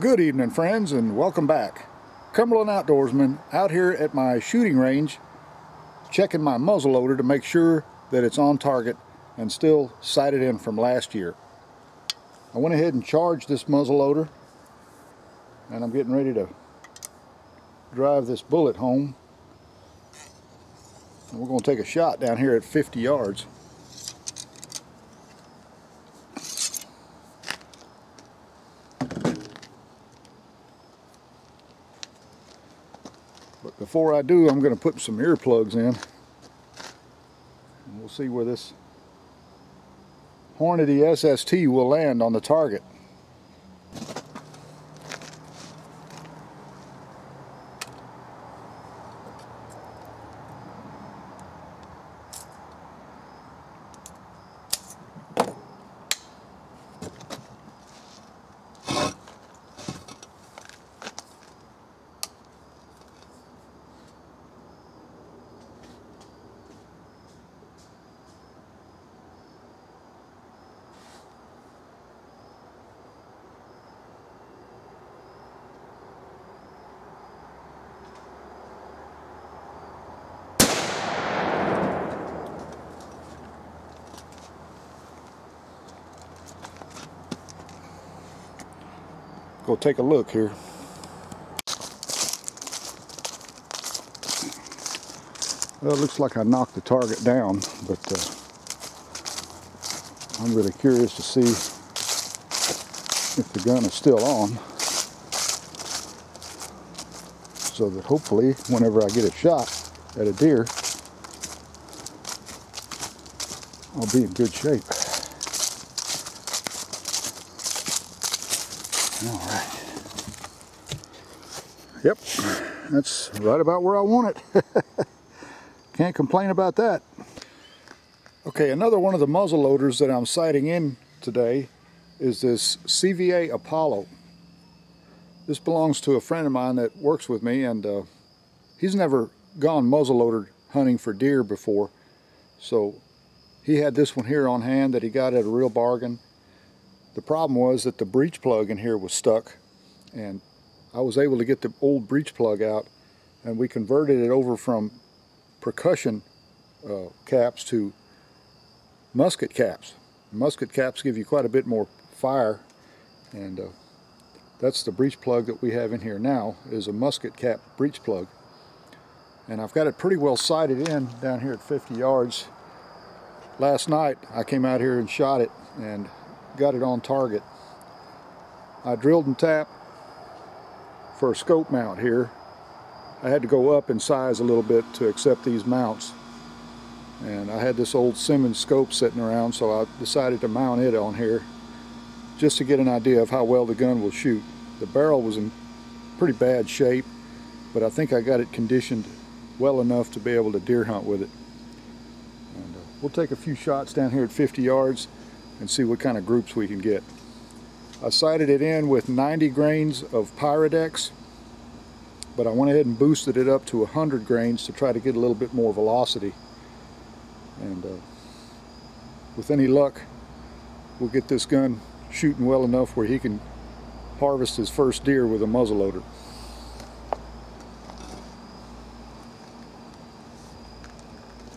Well, good evening, friends, and welcome back. Cumberland Outdoorsman out here at my shooting range, checking my muzzleloader to make sure that it's on target and still sighted in from last year. I went ahead and charged this muzzleloader, and I'm getting ready to drive this bullet home. And we're going to take a shot down here at 50 yards. But before I do, I'm going to put some earplugs in, and we'll see where this Hornady SST will land on the target. Go take a look here. Well, it looks like I knocked the target down, but I'm really curious to see if the gun is still on, so that hopefully whenever I get a shot at a deer, I'll be in good shape. All right. Yep, that's right about where I want it. Can't complain about that. Okay, another one of the muzzle loaders that I'm sighting in today is this CVA Apollo. This belongs to a friend of mine that works with me, and he's never gone muzzleloader hunting for deer before, so he had this one here on hand that he got at a real bargain. The problem was that the breech plug in here was stuck, and I was able to get the old breech plug out, and we converted it over from percussion caps to musket caps. Musket caps give you quite a bit more fire, and that's the breech plug that we have in here now, is a musket cap breech plug. And I've got it pretty well sighted in down here at 50 yards. Last night I came out here and shot it and got it on target. I drilled and tapped for a scope mount here. I had to go up in size a little bit to accept these mounts, and I had this old Simmons scope sitting around, so I decided to mount it on here just to get an idea of how well the gun will shoot. The barrel was in pretty bad shape, but I think I got it conditioned well enough to be able to deer hunt with it. And we'll take a few shots down here at 50 yards and see what kind of groups we can get. I sighted it in with 90 grains of Pyrodex, but I went ahead and boosted it up to 100 grains to try to get a little bit more velocity. And with any luck, we'll get this gun shooting well enough where he can harvest his first deer with a muzzleloader.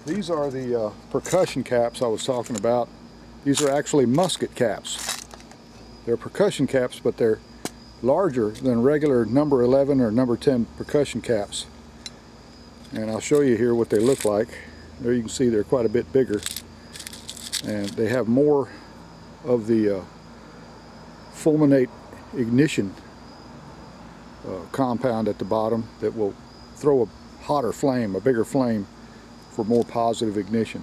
These are the percussion caps I was talking about. These are actually musket caps. They're percussion caps, but they're larger than regular number 11 or number 10 percussion caps. And I'll show you here what they look like. There you can see they're quite a bit bigger. And they have more of the fulminate ignition compound at the bottom that will throw a hotter flame, a bigger flame, for more positive ignition.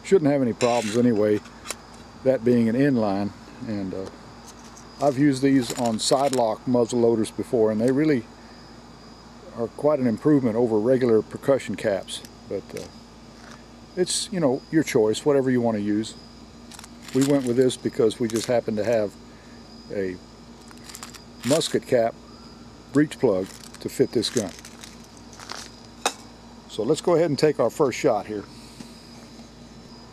Shouldn't have any problems anyway, that being an inline. And I've used these on side lock muzzle loaders before, and they really are quite an improvement over regular percussion caps. But it's, you know, your choice, whatever you want to use. We went with this because we just happened to have a musket cap breech plug to fit this gun. So let's go ahead and take our first shot here.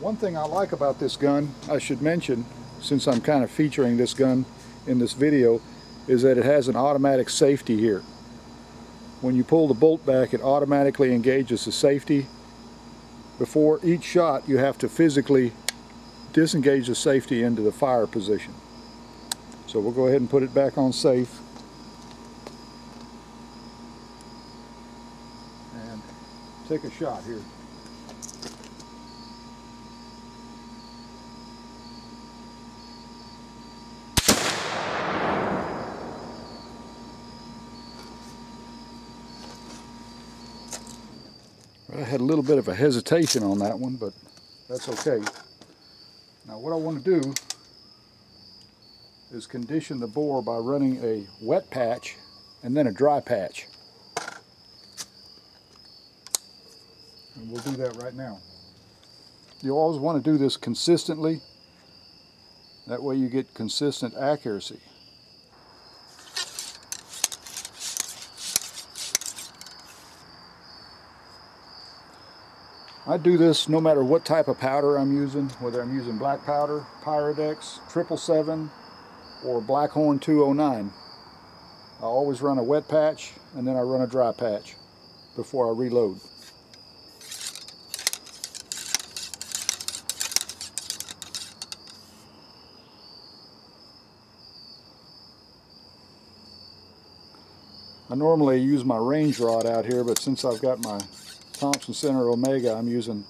One thing I like about this gun, I should mention, since I'm kind of featuring this gun in this video, is that it has an automatic safety here. When you pull the bolt back, it automatically engages the safety. Before each shot, you have to physically disengage the safety into the fire position. So we'll go ahead and put it back on safe. And take a shot here. I had a little bit of a hesitation on that one, but that's okay. Now what I want to do is condition the bore by running a wet patch and then a dry patch. And we'll do that right now. You always want to do this consistently. That way you get consistent accuracy. I do this no matter what type of powder I'm using, whether I'm using black powder, Pyrodex, 777, or Blackhorn 209. I always run a wet patch and then I run a dry patch before I reload. I normally use my range rod out here, but since I've got my Thompson Center Omega, I'm using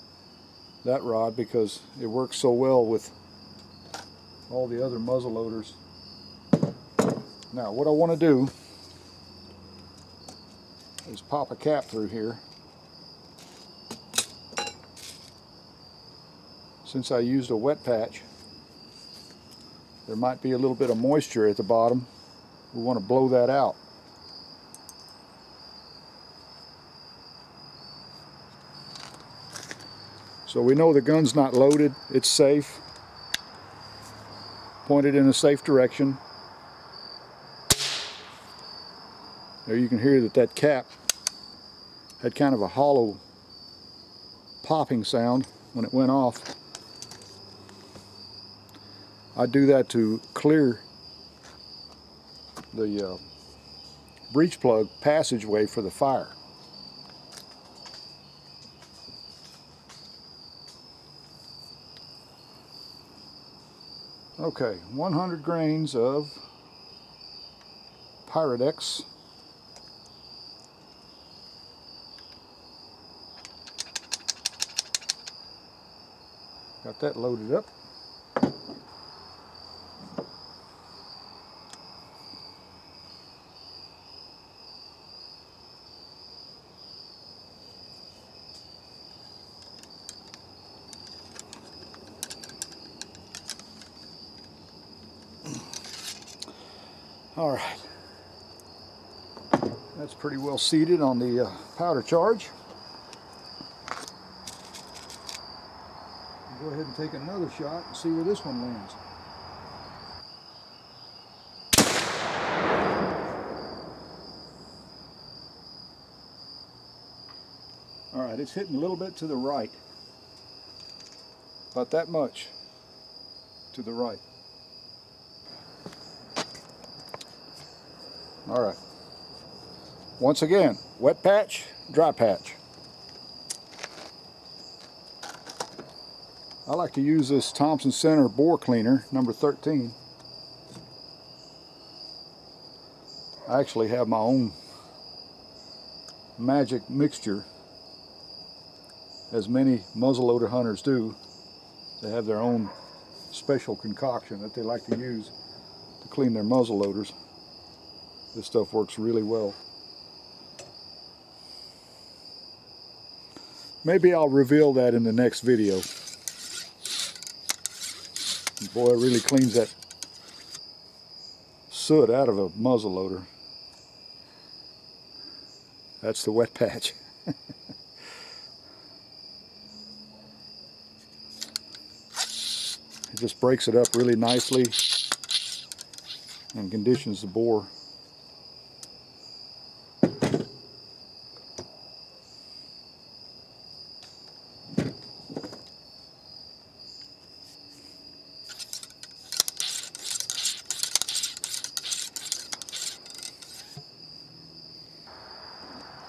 that rod because it works so well with all the other muzzle loaders. Now what I want to do is pop a cap through here. Since I used a wet patch, there might be a little bit of moisture at the bottom. We want to blow that out. So we know the gun's not loaded, it's safe. Pointed in a safe direction. There you can hear that that cap had kind of a hollow popping sound when it went off. I do that to clear the breech plug passageway for the fire. Okay, 100 grains of Pyrodex. Got that loaded up. All right, that's pretty well seated on the powder charge. Go ahead and take another shot and see where this one lands. All right, it's hitting a little bit to the right, about that much to the right. All right, once again, wet patch, dry patch. I like to use this Thompson Center bore cleaner, number 13. I actually have my own magic mixture, as many muzzleloader hunters do. They have their own special concoction that they like to use to clean their muzzleloaders. This stuff works really well. Maybe I'll reveal that in the next video. Boy, it really cleans that soot out of a muzzleloader. That's the wet patch. It just breaks it up really nicely and conditions the bore.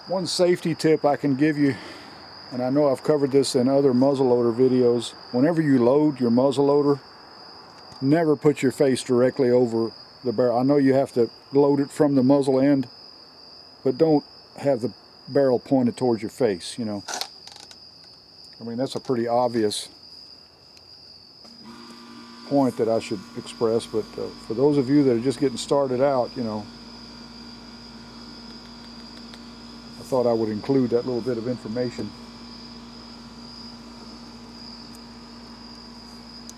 One safety tip I can give you, and I know I've covered this in other muzzleloader videos, whenever you load your muzzleloader, never put your face directly over the barrel. I know you have to load it from the muzzle end, but don't have the barrel pointed towards your face, you know. I mean, that's a pretty obvious point that I should express, but for those of you that are just getting started out, you know, I thought I would include that little bit of information.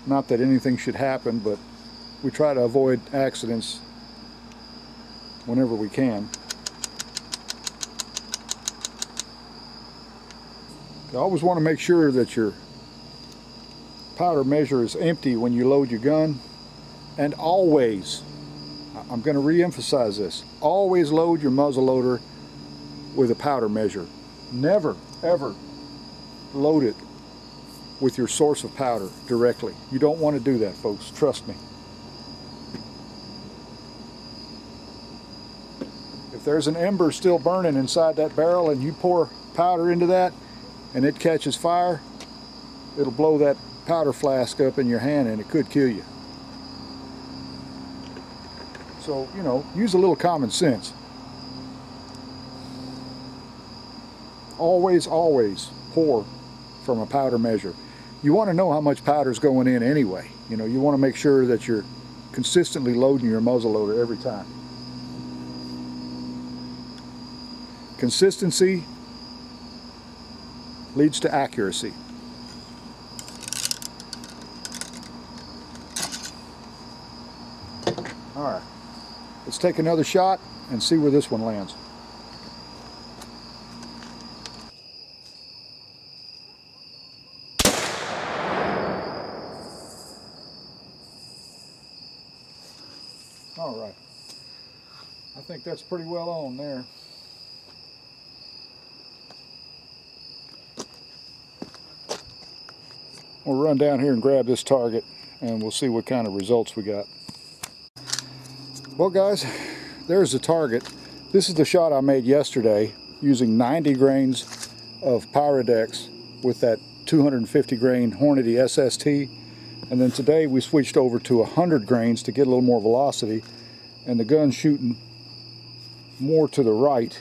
Not that anything should happen, but we try to avoid accidents whenever we can. You always want to make sure that your powder measure is empty when you load your gun, and always, I'm going to re-emphasize this, always load your muzzleloader with a powder measure. Never ever load it with your source of powder directly. You don't want to do that, folks, trust me. If there's an ember still burning inside that barrel and you pour powder into that and it catches fire, it'll blow that powder flask up in your hand and it could kill you. So, you know, use a little common sense. Always, always pour from a powder measure. You want to know how much powder is going in anyway. You know, you want to make sure that you're consistently loading your muzzleloader every time. Consistency leads to accuracy. All right, let's take another shot and see where this one lands. All right, I think that's pretty well on there. We'll run down here and grab this target and we'll see what kind of results we got. Well guys, there's the target. This is the shot I made yesterday using 90 grains of Pyrodex with that 250 grain Hornady SST. And then today we switched over to 100 grains to get a little more velocity, and the gun's shooting more to the right.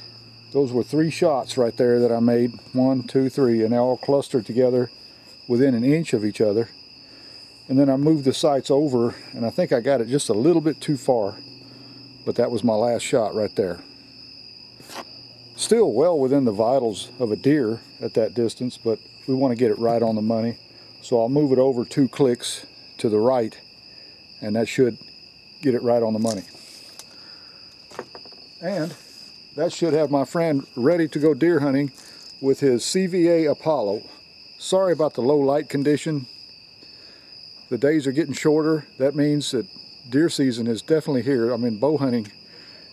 Those were 3 shots right there that I made, 1, 2, 3, and they all clustered together within an inch of each other. And then I moved the sights over, and I think I got it just a little bit too far, but that was my last shot right there. Still well within the vitals of a deer at that distance, but we want to get it right on the money. So I'll move it over 2 clicks to the right, and that should get it right on the money. And that should have my friend ready to go deer hunting with his CVA Apollo. Sorry about the low light condition. The days are getting shorter. That means that deer season is definitely here. I mean, bow hunting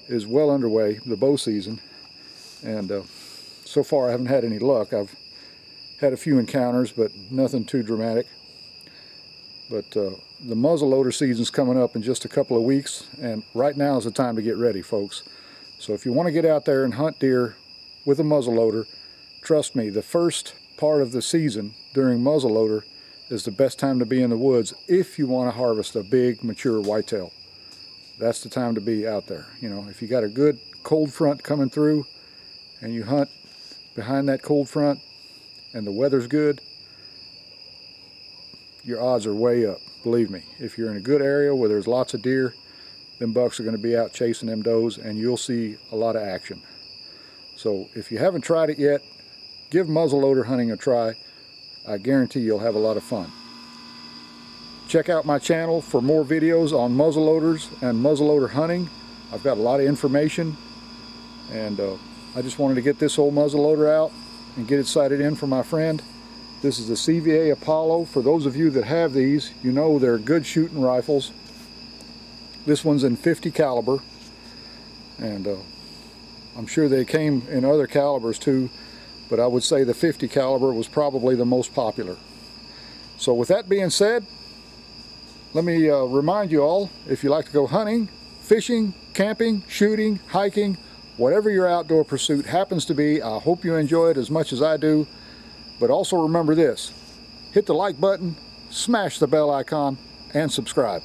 is well underway, the bow season. And so far I haven't had any luck. I've had a few encounters, but nothing too dramatic. But the muzzleloader season's coming up in just a couple of weeks, and right now is the time to get ready, folks. So if you want to get out there and hunt deer with a muzzleloader, trust me, the first part of the season during muzzleloader is the best time to be in the woods if you want to harvest a big mature whitetail. That's the time to be out there. You know, if you got a good cold front coming through and you hunt behind that cold front and the weather's good, your odds are way up, believe me. If you're in a good area where there's lots of deer, them bucks are going to be out chasing them does, and you'll see a lot of action. So if you haven't tried it yet, give muzzleloader hunting a try. I guarantee you'll have a lot of fun. Check out my channel for more videos on muzzleloaders and muzzleloader hunting. I've got a lot of information, and I just wanted to get this old muzzleloader out and get it sighted in for my friend. This is the CVA Apollo. For those of you that have these, you know they're good shooting rifles. This one's in 50 caliber, and I'm sure they came in other calibers too, but I would say the 50 caliber was probably the most popular. So with that being said, let me remind you all, if you like to go hunting, fishing, camping, shooting, hiking, Whatever your outdoor pursuit happens to be, I hope you enjoy it as much as I do. But also remember this, hit the like button, smash the bell icon, and subscribe.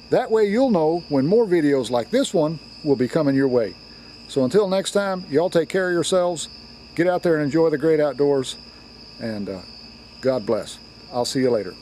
That way you'll know when more videos like this one will be coming your way. So until next time, y'all take care of yourselves, get out there and enjoy the great outdoors, and God bless. I'll see you later.